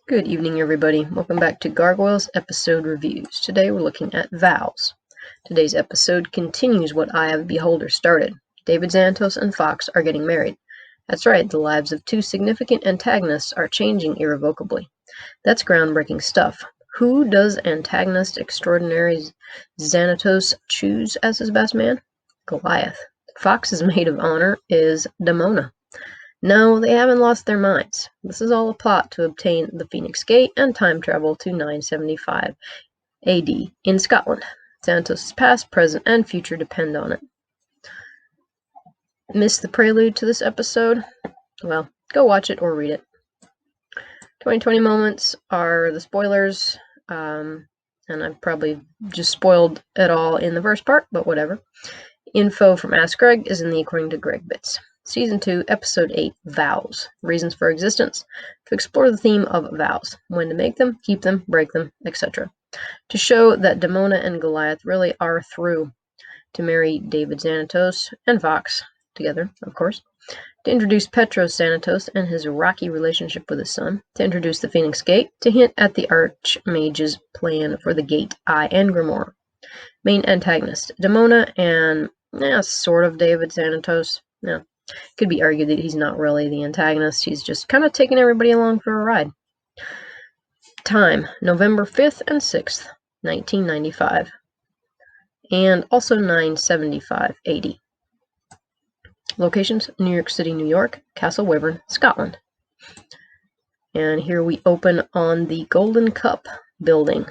Good evening, everybody. Welcome back to Gargoyles episode reviews. Today we're looking at Vows. Today's episode continues what Eye of the Beholder started. David Xanatos and Fox are getting married. That's right, the lives of two significant antagonists are changing irrevocably. That's groundbreaking stuff. Who does antagonist extraordinary Xanatos choose as his best man? Goliath. Fox's maid of honor is Demona. No, they haven't lost their minds. This is all a plot to obtain the Phoenix Gate and time travel to 975 AD in Scotland. Xanatos' past, present, and future depend on it. Missed the prelude to this episode? Well, go watch it or read it. 2020 moments are the spoilers, and I've probably just spoiled it all in the first part, but whatever. Info from Ask Greg is in the According to Greg bits. Season 2, Episode 8, Vows. Reasons for existence. To explore the theme of vows. When to make them, keep them, break them, etc. To show that Demona and Goliath really are through. To marry David Xanatos and Fox, together, of course. To introduce Petros Xanatos and his rocky relationship with his son. To introduce the Phoenix Gate. To hint at the Archmage's plan for the Gate, Eye, and Grimoire. Main antagonist, Demona and, sort of David Xanatos. Yeah. Could be argued that he's not really the antagonist. He's just kind of taking everybody along for a ride. Time, November 5th and 6th, 1995. And also 975 AD. Locations, New York City, New York, Castle Wyvern, Scotland. And here we open on the Golden Cup building.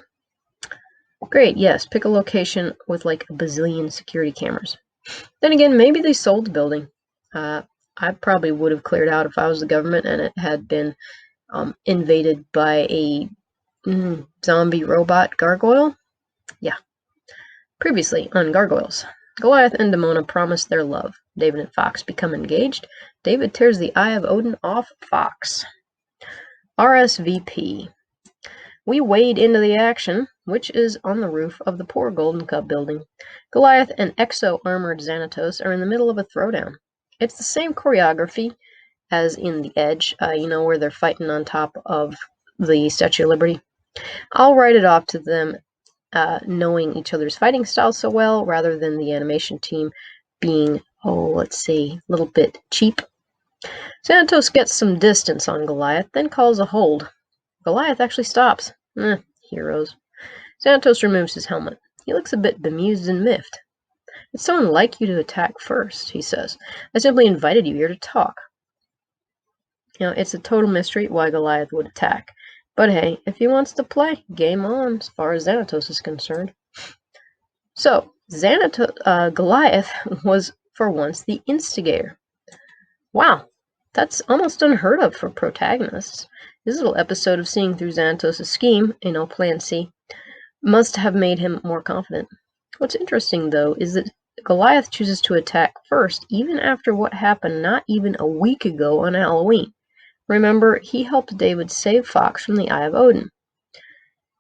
Great, yes, pick a location with like a bazillion security cameras. Then again, maybe they sold the building. I probably would have cleared out if I was the government and it had been invaded by a zombie robot gargoyle. Yeah. Previously on Gargoyles, Goliath and Demona promise their love. David and Fox become engaged. David tears the Eye of Odin off Fox. RSVP. We wade into the action, which is on the roof of the poor Golden Cup building. Goliath and exo-armored Xanatos are in the middle of a throwdown. It's the same choreography as in The Edge, where they're fighting on top of the Statue of Liberty. I'll write it off to them knowing each other's fighting style so well, rather than the animation team being, a little bit cheap. Xanatos gets some distance on Goliath, then calls a hold. Goliath actually stops. Heroes. Xanatos removes his helmet. He looks a bit bemused and miffed. It's so unlike you to attack first, he says. I simply invited you here to talk. It's a total mystery why Goliath would attack. But hey, if he wants to play, game on, as far as Xanatos is concerned. So, Goliath was, for once, the instigator. Wow, that's almost unheard of for protagonists. This little episode of seeing through Xanatos' scheme, Plan C, must have made him more confident. What's interesting, though, is that Goliath chooses to attack first, even after what happened not even a week ago on Halloween. Remember, he helped David save Fox from the Eye of Odin.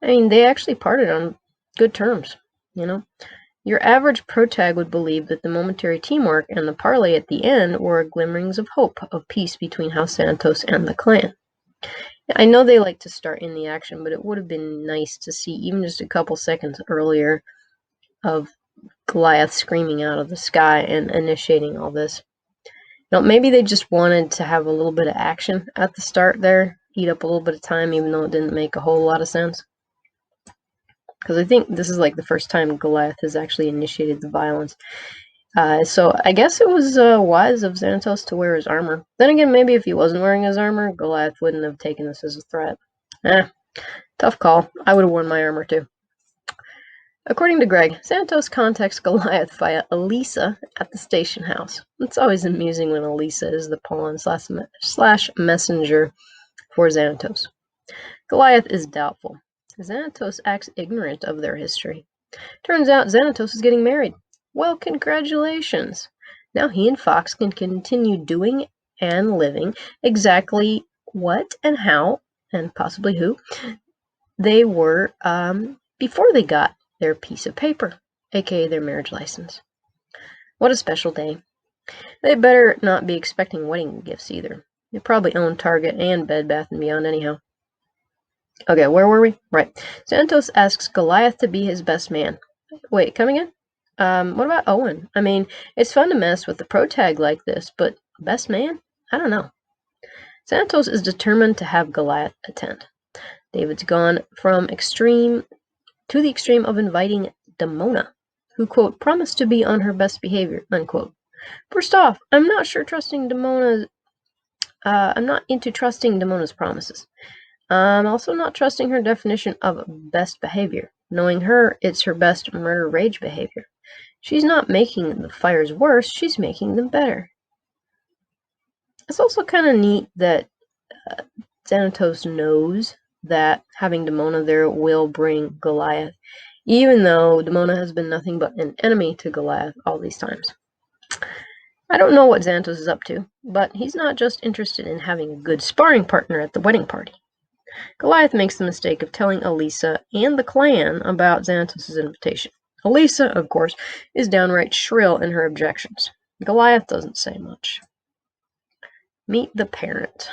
They actually parted on good terms, Your average protag would believe that the momentary teamwork and the parley at the end were glimmerings of hope of peace between House Xanatos and the clan. I know they like to start in the action, but it would have been nice to see even just a couple seconds earlier of Goliath screaming out of the sky and initiating all this. Maybe they just wanted to have a little bit of action at the start there, eat up a little bit of time, even though it didn't make a whole lot of sense. Because I think this is like the first time Goliath has actually initiated the violence. So I guess it was wise of Xanatos to wear his armor. Then again, maybe if he wasn't wearing his armor, Goliath wouldn't have taken this as a threat. Tough call. I would have worn my armor too. According to Greg, Xanatos contacts Goliath via Elisa at the station house. It's always amusing when Elisa is the pawn slash messenger for Xanatos. Goliath is doubtful. Xanatos acts ignorant of their history. Turns out Xanatos is getting married. Well, congratulations. Now he and Fox can continue doing and living exactly what and how, and possibly who, they were before they got their piece of paper, aka their marriage license. What a special day. They better not be expecting wedding gifts either. They probably own Target and Bed Bath & Beyond anyhow. Okay, where were we? Right. Xanatos asks Goliath to be his best man. Wait, come again? What about Owen? I mean, it's fun to mess with the protag like this, but best man? I don't know. Xanatos is determined to have Goliath attend. David's gone from the extreme of inviting Demona, who, quote, promised to be on her best behavior, unquote. First off, I'm not into trusting Demona's promises. I'm also not trusting her definition of best behavior. Knowing her, it's her best murder rage behavior. She's not making the fires worse, she's making them better. It's also kind of neat that Xanatos knows that having Demona there will bring Goliath, even though Demona has been nothing but an enemy to Goliath all these times. I don't know what Xanatos is up to, but he's not just interested in having a good sparring partner at the wedding party. Goliath makes the mistake of telling Elisa and the clan about Xanatos' invitation. Elisa, of course, is downright shrill in her objections. Goliath doesn't say much. Meet the parent.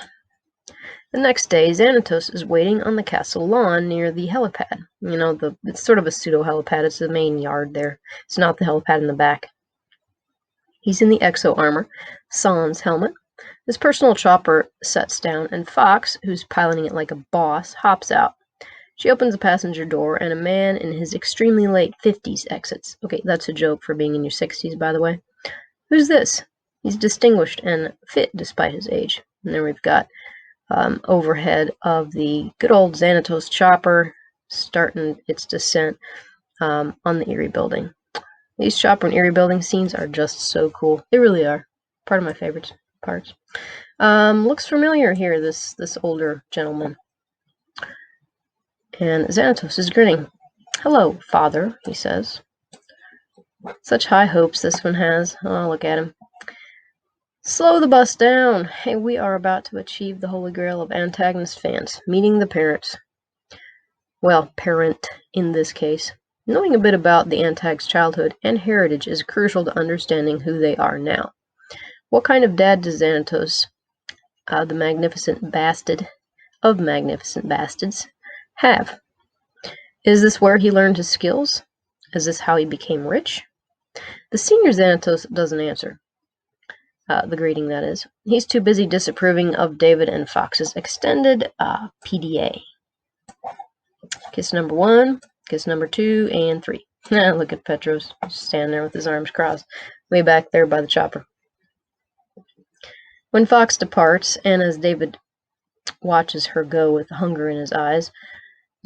The next day, Xanatos is waiting on the castle lawn near the helipad. It's sort of a pseudo-helipad. It's the main yard there. It's not the helipad in the back. He's in the exo armor, sans helmet. His personal chopper sets down, and Fox, who's piloting it like a boss, hops out. She opens the passenger door, and a man in his extremely late 50s exits. Okay, that's a joke for being in your 60s, by the way. Who's this? He's distinguished and fit despite his age. And then we've got overhead of the good old Xanatos chopper starting its descent on the Erie building. These chopper and Erie building scenes are just so cool. They really are. Part of my favorite parts. Looks familiar here, this older gentleman. And Xanatos is grinning. Hello, father, he says. Such high hopes this one has. Oh, look at him. Slow the bus down. Hey, we are about to achieve the holy grail of Antagonist fans, meeting the parents. Well, parent in this case. Knowing a bit about the Antag's childhood and heritage is crucial to understanding who they are now. What kind of dad does Xanatos, the magnificent bastard of magnificent bastards, have? Is this where he learned his skills? Is this how he became rich? The senior Xanatos doesn't answer. The greeting, that is. He's too busy disapproving of David and Fox's extended PDA. Kiss number 1, kiss number 2, and 3. Look at Petros, just standing there with his arms crossed, way back there by the chopper. When Fox departs, and as David watches her go with hunger in his eyes,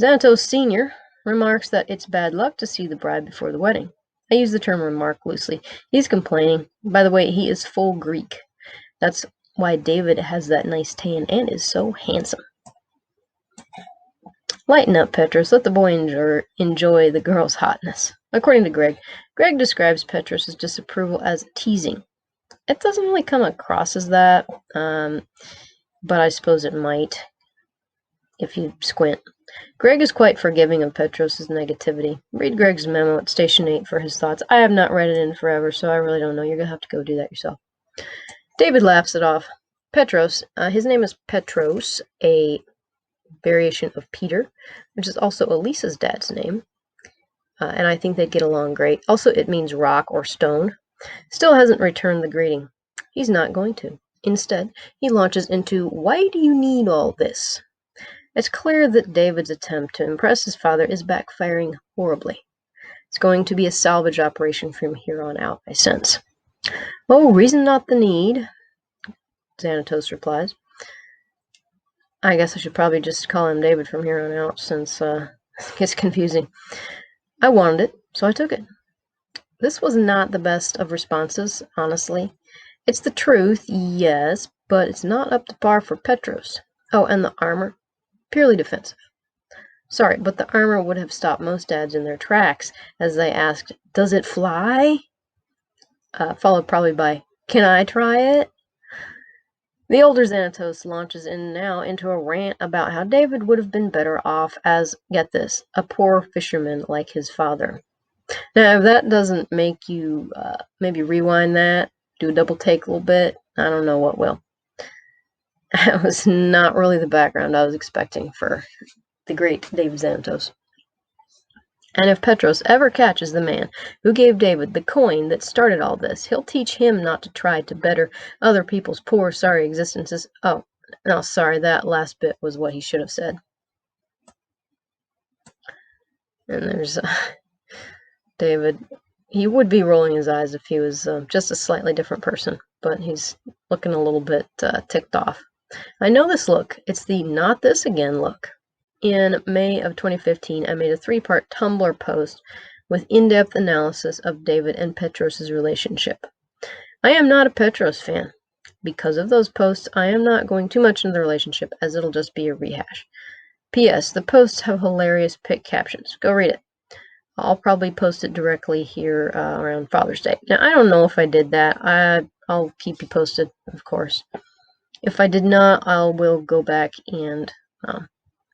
Xanatos Sr. remarks that it's bad luck to see the bride before the wedding. I use the term remark loosely. He's complaining. By the way, he is full Greek. That's why David has that nice tan and is so handsome. Lighten up, Petros. Let the boy enjoy the girl's hotness. According to Greg describes Petros' disapproval as teasing. It doesn't really come across as that, but I suppose it might, if you squint. Greg is quite forgiving of Petros' negativity. Read Greg's memo at Station 8 for his thoughts. I have not read it in forever, so I really don't know. You're going to have to go do that yourself. David laughs it off. Petros, his name is Petros, a variation of Peter, which is also Elisa's dad's name, and I think they'd get along great. Also, it means rock or stone. Still hasn't returned the greeting. He's not going to. Instead, he launches into, why do you need all this? It's clear that David's attempt to impress his father is backfiring horribly. It's going to be a salvage operation from here on out, I sense. Oh, reason not the need, Xanatos replies. I guess I should probably just call him David from here on out, since it gets confusing. I wanted it, so I took it. This was not the best of responses, honestly. It's the truth, yes, but it's not up to par for Petros. Oh, and the armor? Purely defensive. Sorry, but the armor would have stopped most dads in their tracks as they asked, does it fly? Followed probably by, can I try it? The older Xanatos launches in now into a rant about how David would have been better off as, get this, a poor fisherman like his father. Now, if that doesn't make you maybe rewind that, do a double take a little bit, I don't know what will. That was not really the background I was expecting for the great David Xanatos. And if Petros ever catches the man who gave David the coin that started all this, he'll teach him not to try to better other people's poor, sorry existences. Oh, no, sorry, that last bit was what he should have said. And there's David. He would be rolling his eyes if he was just a slightly different person, but he's looking a little bit ticked off. I know this look. It's the not this again look. In May of 2015, I made a 3-part Tumblr post with in-depth analysis of David and Petros' relationship. I am not a Petros fan. Because of those posts, I am not going too much into the relationship, as it'll just be a rehash. P.S. The posts have hilarious pic captions. Go read it. I'll probably post it directly here around Father's Day. Now, I don't know if I did that. I'll keep you posted, of course. If I did not, I will go back and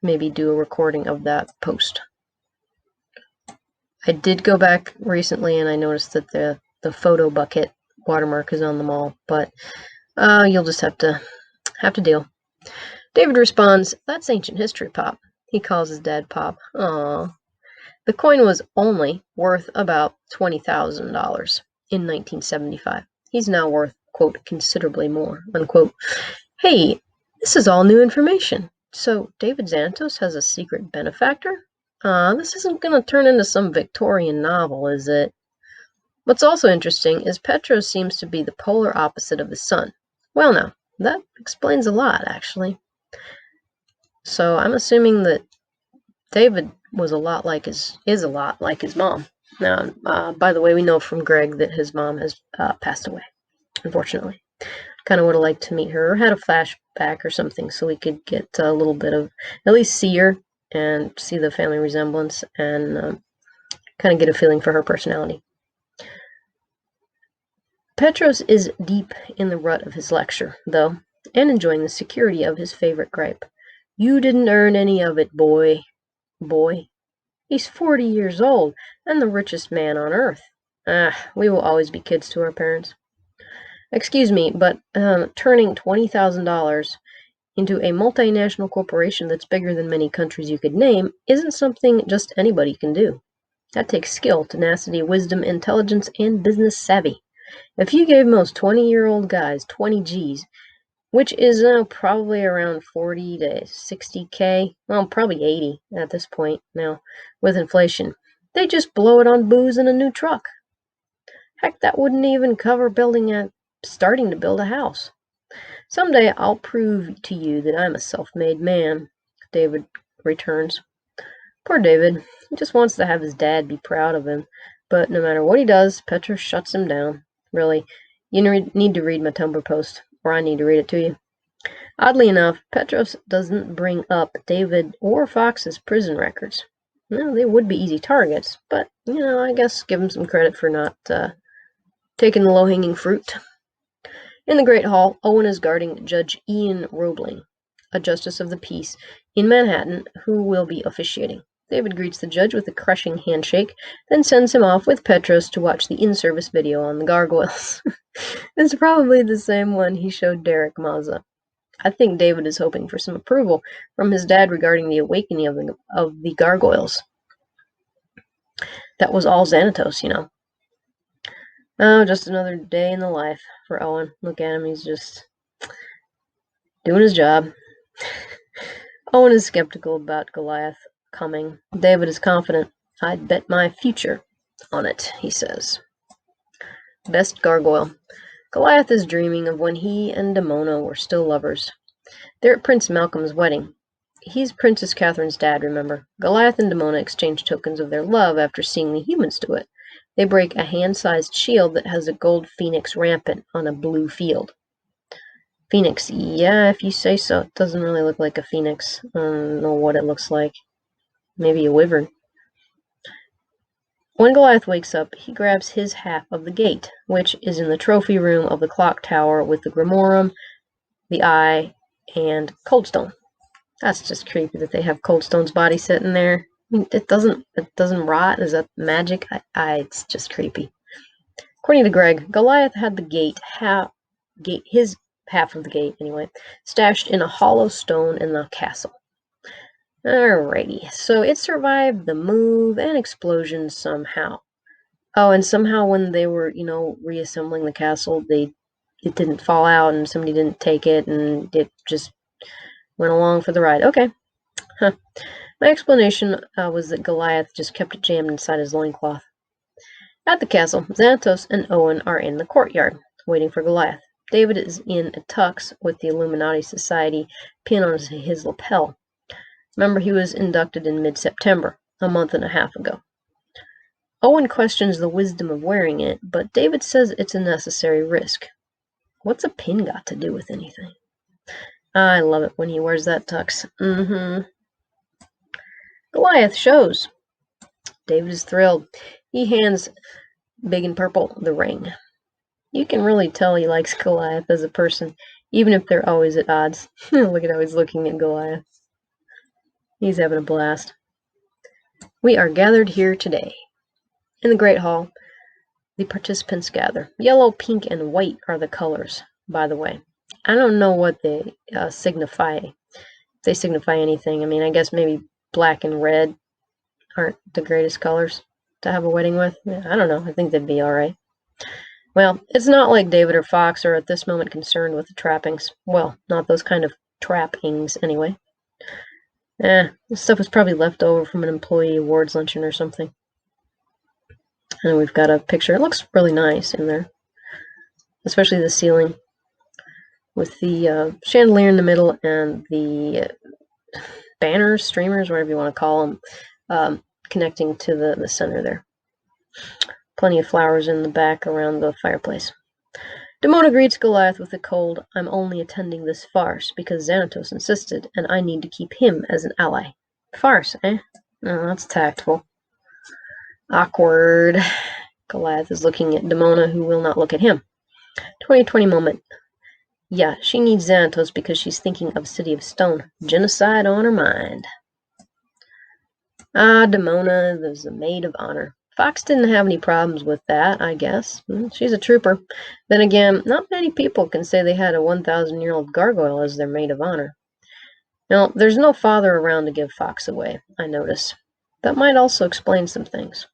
maybe do a recording of that post. I did go back recently, and I noticed that the photo bucket watermark is on them all, but you'll just have to deal. David responds, "That's ancient history, Pop." He calls his dad Pop. Aww. The coin was only worth about $20,000 in 1975. He's now worth, quote, considerably more, unquote. Hey, this is all new information. So David Xanatos has a secret benefactor? This isn't going to turn into some Victorian novel, is it? What's also interesting is Petros seems to be the polar opposite of his son. Well, now, that explains a lot, actually. So I'm assuming that David is a lot like his mom. Now, by the way, we know from Greg that his mom has passed away, unfortunately. Kind of would have liked to meet her or had a flashback or something so we could get a little bit of, at least see her and see the family resemblance and kind of get a feeling for her personality. Petros is deep in the rut of his lecture, though, and enjoying the security of his favorite gripe. You didn't earn any of it, boy. Boy. He's 40 years old and the richest man on earth. We will always be kids to our parents. Excuse me, but turning $20,000 into a multinational corporation that's bigger than many countries you could name isn't something just anybody can do. That takes skill, tenacity, wisdom, intelligence, and business savvy. If you gave most 20-year-old guys 20 G's, which is probably around 40 to 60K, well, probably 80 at this point now, with inflation, they just blow it on booze and a new truck. Heck, that wouldn't even cover starting to build a house. Someday I'll prove to you that I'm a self-made man, David returns. Poor David. He just wants to have his dad be proud of him, but no matter what he does, Petros shuts him down. Really, you need to read my Tumblr post, or I need to read it to you. Oddly enough, Petros doesn't bring up David or Fox's prison records. No, they would be easy targets, but, I guess give him some credit for not taking the low-hanging fruit. In the Great Hall, Owen is guarding Judge Ian Roebling, a justice of the peace in Manhattan, who will be officiating. David greets the judge with a crushing handshake, then sends him off with Petros to watch the in-service video on the gargoyles. It's probably the same one he showed Derek Maza. I think David is hoping for some approval from his dad regarding the awakening of the gargoyles. That was all Xanatos, Oh, just another day in the life for Owen. Look at him, he's just doing his job. Owen is skeptical about Goliath coming. David is confident. I'd bet my future on it, he says. Best gargoyle. Goliath is dreaming of when he and Demona were still lovers. They're at Prince Malcolm's wedding. He's Princess Catherine's dad, remember. Goliath and Demona exchange tokens of their love after seeing the humans do it. They break a hand-sized shield that has a gold phoenix rampant on a blue field. Phoenix, yeah, if you say so. It doesn't really look like a phoenix. I don't know what it looks like. Maybe a wyvern. When Goliath wakes up, he grabs his half of the gate, which is in the trophy room of the clock tower with the Grimorum, the Eye, and Coldstone. That's just creepy that they have Coldstone's body sitting there. I mean, it doesn't rot. Is that magic? It's just creepy. According to Greg, Goliath had his half of the gate anyway, stashed in a hollow stone in the castle. Alrighty, so it survived the move and explosion somehow. Oh, and somehow when they were, reassembling the castle, it didn't fall out and somebody didn't take it and it just went along for the ride. Okay. Huh. My explanation was that Goliath just kept it jammed inside his loincloth. At the castle, Xanatos and Owen are in the courtyard, waiting for Goliath. David is in a tux with the Illuminati Society pin on his lapel. Remember, he was inducted in mid-September, a month and a half ago. Owen questions the wisdom of wearing it, but David says it's a necessary risk. What's a pin got to do with anything? I love it when he wears that tux. Goliath shows. David is thrilled. He hands Big and Purple the ring. You can really tell he likes Goliath as a person, even if they're always at odds. Look at how he's looking at Goliath. He's having a blast. We are gathered here today. In the Great Hall, the participants gather. Yellow, pink, and white are the colors, by the way. I don't know what they signify. If they signify anything. I mean, I guess maybe black and red aren't the greatest colors to have a wedding with. Yeah, I don't know. I think they'd be alright. Well, it's not like David or Fox are at this moment concerned with the trappings. Well, not those kind of trappings, anyway. This stuff was probably left over from an employee awards luncheon or something. And we've got a picture. It looks really nice in there. Especially the ceiling with the chandelier in the middle and the banners, streamers, whatever you want to call them, connecting to the center there. Plenty of flowers in the back around the fireplace. Demona greets Goliath with a cold, "I'm only attending this farce because Xanatos insisted, and I need to keep him as an ally." Farce, eh? No, that's tactful. Awkward. Goliath is looking at Demona, who will not look at him. 2020 moment. Yeah, she needs Xanatos because she's thinking of City of Stone. Genocide on her mind. Demona, there's the maid of honor. Fox didn't have any problems with that, I guess. She's a trooper. Then again, not many people can say they had a 1,000-year-old gargoyle as their maid of honor. Now, there's no father around to give Fox away, I notice. That might also explain some things.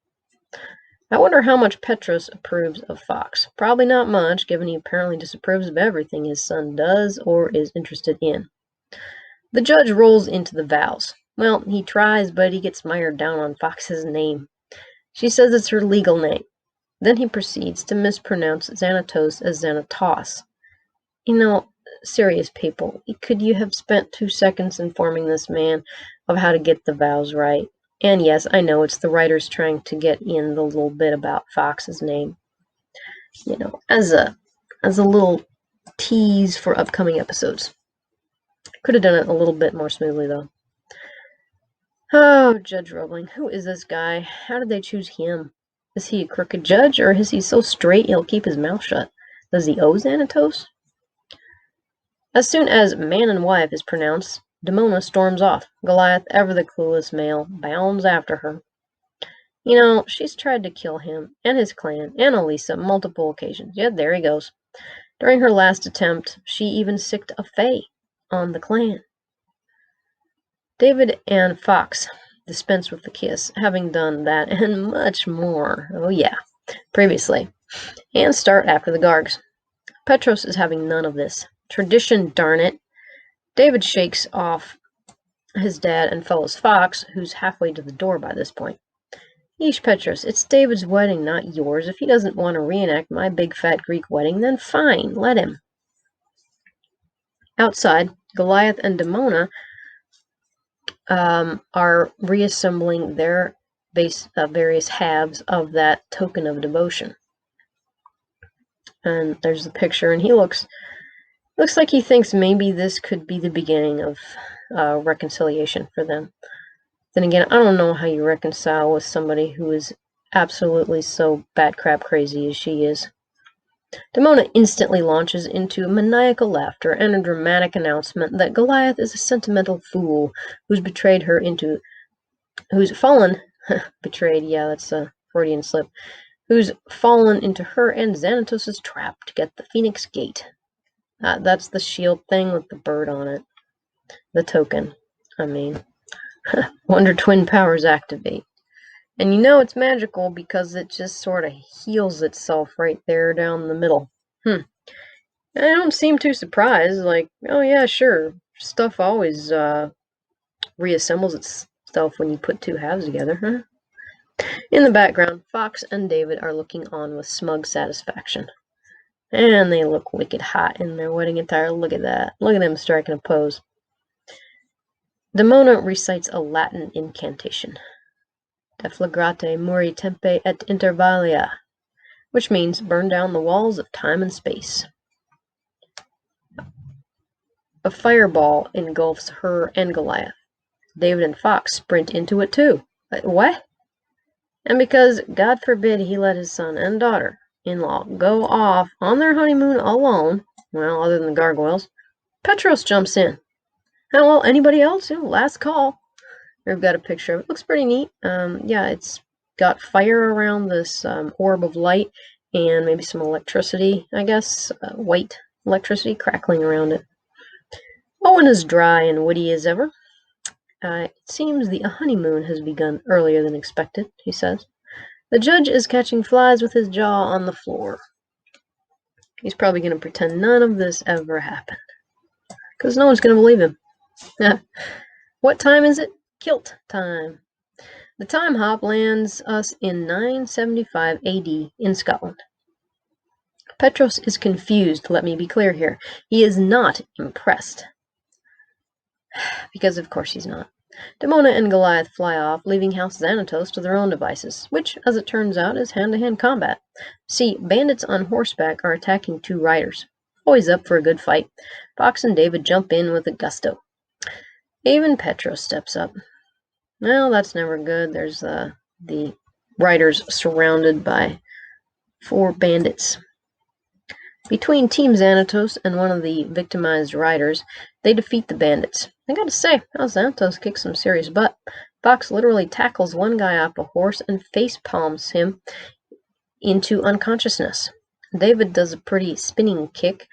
I wonder how much Petros approves of Fox. Probably not much, given he apparently disapproves of everything his son does or is interested in. The judge rolls into the vows. Well, he tries, but he gets mired down on Fox's name. She says it's her legal name. Then he proceeds to mispronounce Xanatos as Xanatos. Serious people, could you have spent 2 seconds informing this man of how to get the vows right? And yes, I know it's the writers trying to get in the little bit about Fox's name. As a little tease for upcoming episodes. Could have done it a little bit more smoothly, though. Oh, Judge Roebling, who is this guy? How did they choose him? Is he a crooked judge, or is he so straight he'll keep his mouth shut? Does he owe Xanatos? As soon as man and wife is pronounced, Demona storms off. Goliath, ever the clueless male, bounds after her. She's tried to kill him and his clan and Elisa multiple occasions, yet there he goes. During her last attempt, she even sicked a fae on the clan. David and Fox dispense with the kiss, having done that and much more. Oh yeah, previously. And start after the Gargs. Petros is having none of this. Tradition, darn it. David shakes off his dad and follows Fox, who's halfway to the door by this point. Yeesh, Petros, it's David's wedding, not yours. If he doesn't want to reenact my big fat Greek wedding, then fine, let him. Outside, Goliath and Demona are reassembling their various halves of that token of devotion. And there's the picture, and he looks like he thinks maybe this could be the beginning of reconciliation for them. Then again, I don't know how you reconcile with somebody who is absolutely so bat crap crazy as she is. Demona instantly launches into maniacal laughter and a dramatic announcement that Goliath is a sentimental fool who's fallen, betrayed, yeah, that's a Freudian slip, who's fallen into her and Xanatos' trap to get the Phoenix Gate. That's the shield thing with the bird on it. The token, I mean. Wonder twin powers activate. And you know it's magical because it just sort of heals itself right there down the middle. I don't seem too surprised. Like, oh yeah, sure. Stuff always reassembles itself when you put two halves together, huh? In the background, Fox and David are looking on with smug satisfaction. And they look wicked hot in their wedding attire. Look at that. Look at them striking a pose. Demona recites a Latin incantation. Deflagrate muri tempe et intervalia, which means burn down the walls of time and space. A fireball engulfs her and Goliath. David and Fox sprint into it too. What? And because, God forbid, he let his son and daughter-in-law go off on their honeymoon alone, well, other than the gargoyles, Petros jumps in. And, well, anybody else? Last call. We've got a picture of it. Looks pretty neat. Yeah, it's got fire around this orb of light and maybe some electricity, I guess, white electricity crackling around it. Owen is dry and witty as ever. It seems the honeymoon has begun earlier than expected, he says. The judge is catching flies with his jaw on the floor. He's probably going to pretend none of this ever happened, because no one's going to believe him. What time is it? Kilt time. The time hop lands us in 975 AD in Scotland. Petros is confused, let me be clear here. He is not impressed. Because of course he's not. Demona and Goliath fly off, leaving House Xanatos to their own devices, which, as it turns out, is hand-to-hand combat. See, bandits on horseback are attacking two riders. Always up for a good fight. Fox and David jump in with a gusto. Even Petros steps up. Well, that's never good. There's the riders surrounded by 4 bandits. Between Team Xanatos and one of the victimized riders, they defeat the bandits. I gotta say, Xanatos kicks some serious butt. Fox literally tackles one guy off a horse and face palms him into unconsciousness. David does a pretty spinning kick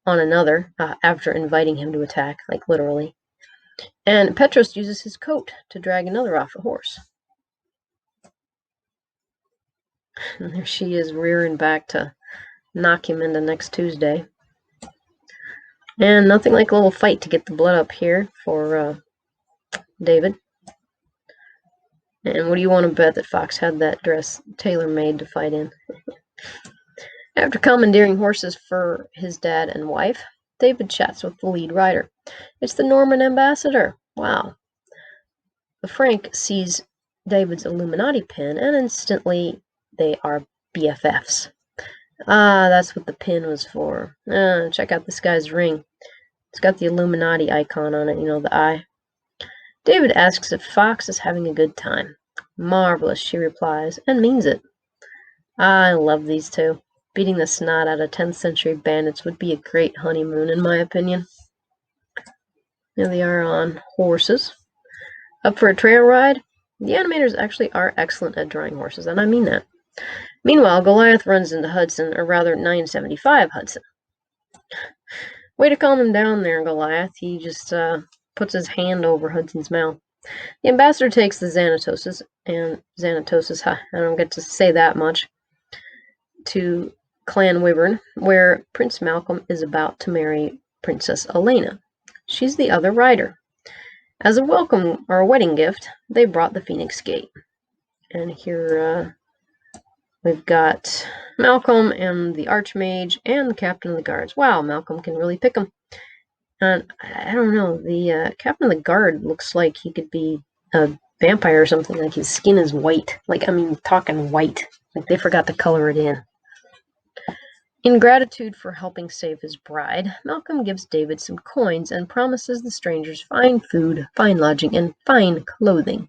on another after inviting him to attack, like literally. And Petros uses his coat to drag another off a horse. And there she is rearing back to knock him into next Tuesday. And nothing like a little fight to get the blood up here for David. And what do you want to bet that Fox had that dress tailor-made to fight in? After commandeering horses for his dad and wife, David chats with the lead rider. It's the Norman ambassador. Wow. The Frank sees David's Illuminati pin, and instantly they are BFFs. That's what the pin was for. Check out this guy's ring. It's got the Illuminati icon on it, the eye. David asks if Fox is having a good time. Marvelous, she replies, and means it. I love these two. Beating the snot out of 10th century bandits would be a great honeymoon, in my opinion. Here they are on horses. Up for a trail ride? The animators actually are excellent at drawing horses, and I mean that. Meanwhile, Goliath runs into Hudson, or rather 975 Hudson. Way to calm him down there, Goliath. He just puts his hand over Hudson's mouth. The ambassador takes the Xanatoses, I don't get to say that much, to Clan Wyvern, where Prince Malcolm is about to marry Princess Elena. She's the other rider. As a welcome or a wedding gift, they brought the Phoenix Gate. And here we've got Malcolm and the Archmage and the Captain of the Guards. Wow, Malcolm can really pick them. And I don't know, the Captain of the Guard looks like he could be a vampire or something. Like his skin is white. Talking white. Like they forgot to color it in. In gratitude for helping save his bride, Malcolm gives David some coins and promises the strangers fine food, fine lodging, and fine clothing.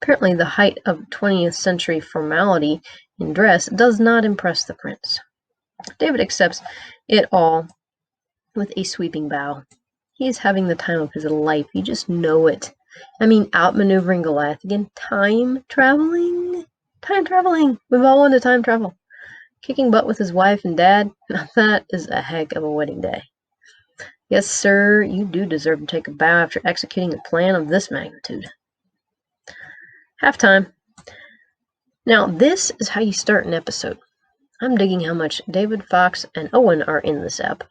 Apparently the height of 20th century formality in dress does not impress the prince. David accepts it all with a sweeping bow. He is having the time of his life. You just know it. Outmaneuvering Goliath again. Time traveling. We've all wanted to time travel. Kicking butt with his wife and dad. Now that is a heck of a wedding day. Yes, sir, you do deserve to take a bow after executing a plan of this magnitude. Halftime. Now, this is how you start an episode. I'm digging how much David, Fox, and Owen are in this ep.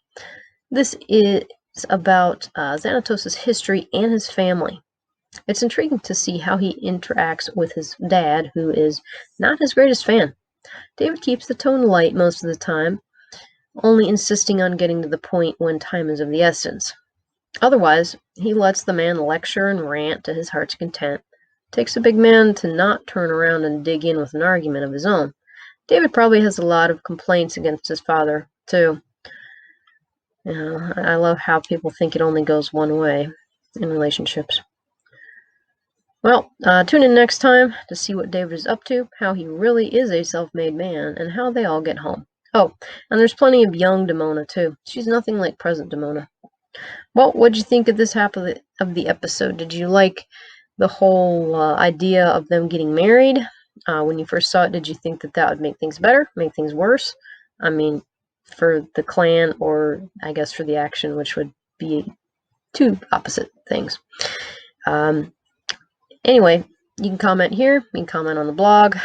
This is about Xanatos' history and his family. It's intriguing to see how he interacts with his dad, who is not his greatest fan. David keeps the tone light most of the time, only insisting on getting to the point when time is of the essence. Otherwise, he lets the man lecture and rant to his heart's content. It takes a big man to not turn around and dig in with an argument of his own. David probably has a lot of complaints against his father, too. I love how people think it only goes one way in relationships. Well, tune in next time to see what David is up to, how he really is a self-made man, and how they all get home. Oh, and there's plenty of young Demona, too. She's nothing like present Demona. Well, what'd you think of this half of the episode? Did you like the whole idea of them getting married? When you first saw it, did you think that would make things better, make things worse? I mean, for the clan, or I guess for the action, which would be two opposite things. Anyway, you can comment here. You can comment on the blog.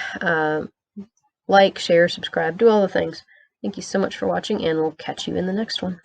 Like, share, subscribe, do all the things. Thank you so much for watching, and we'll catch you in the next one.